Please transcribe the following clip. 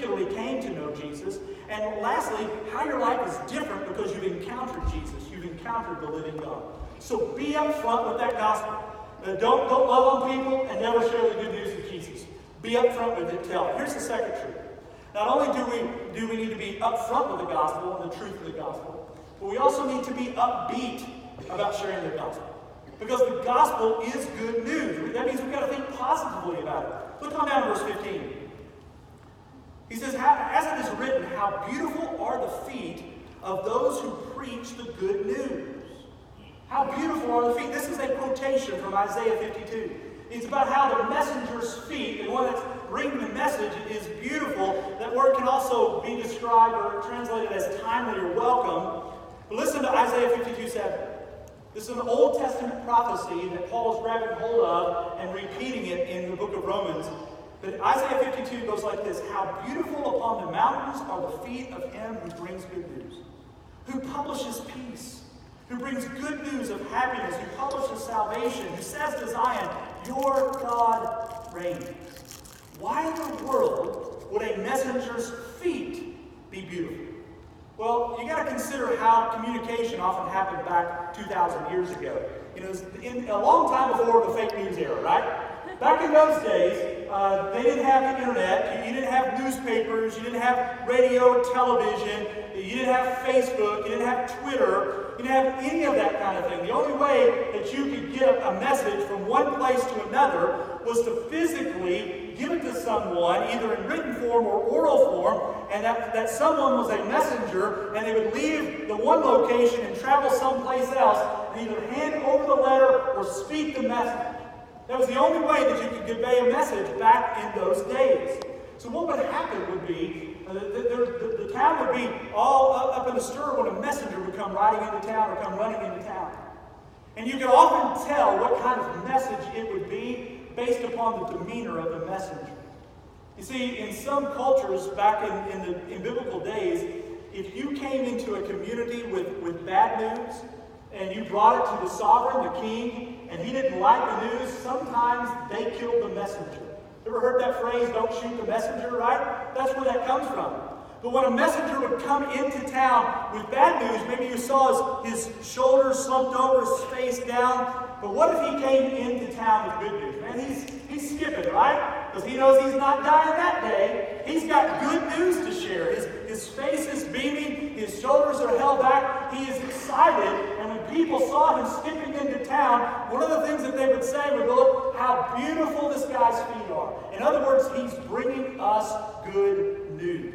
particularly came to know Jesus. And lastly, how your life is different because you've encountered Jesus. You've encountered the living God. So be up front with that gospel. Don't love on people and never share the good news of Jesus. Be up front with it. Tell. Here's the second truth. Not only do we need to be up front with the gospel and the truth of the gospel, but we also need to be upbeat about sharing the gospel. Because the gospel is good news. That means we've got to think positively about it. Look on down to verse 15. He says, as it is written, how beautiful are the feet of those who preach the good news. How beautiful are the feet. This is a quotation from Isaiah 52. It's about how the messenger's feet, the one that's bringing the message, is beautiful. That word can also be described or translated as timely or welcome. But listen to Isaiah 52:7. This is an Old Testament prophecy that Paul is grabbing hold of and repeating it in the book of Romans. But Isaiah 52 goes like this: how beautiful upon the mountains are the feet of him who brings good news, who publishes peace, who brings good news of happiness, who publishes salvation, who says to Zion, your God reigns. Why in the world would a messenger's feet be beautiful? Well, you got to consider how communication often happened back 2,000 years ago. A long time before the fake news era, right? Back in those days, they didn't have the internet. You didn't have newspapers. You didn't have radio, television. You didn't have Facebook. You didn't have Twitter. You didn't have any of that kind of thing. The only way that you could get a message from one place to another was to physically give it to someone, either in written form or oral form, and that someone was a messenger, and they would leave the one location and travel someplace else and either hand over the letter or speak the message. That was the only way that you could convey a message back in those days. So what would happen would be, the town would be all up in a stir when a messenger would come riding into town or come running into town. And you could often tell what kind of message it would be based upon the demeanor of the messenger. You see, in some cultures back in biblical days, if you came into a community with bad news and you brought it to the sovereign, the king, and he didn't like the news, sometimes they killed the messenger. Ever heard that phrase, don't shoot the messenger, right? That's where that comes from. But when a messenger would come into town with bad news, maybe you saw his shoulders slumped over, his face down. But what if he came into town with good news? Man, he's skipping, right? Because he knows he's not dying that day. He's got good news to share. His face is beaming. His shoulders are held back. He is excited. And when people saw him skipping into town, one of the things that they would say would, look how beautiful this guy's feet are. In other words, he's bringing us good news.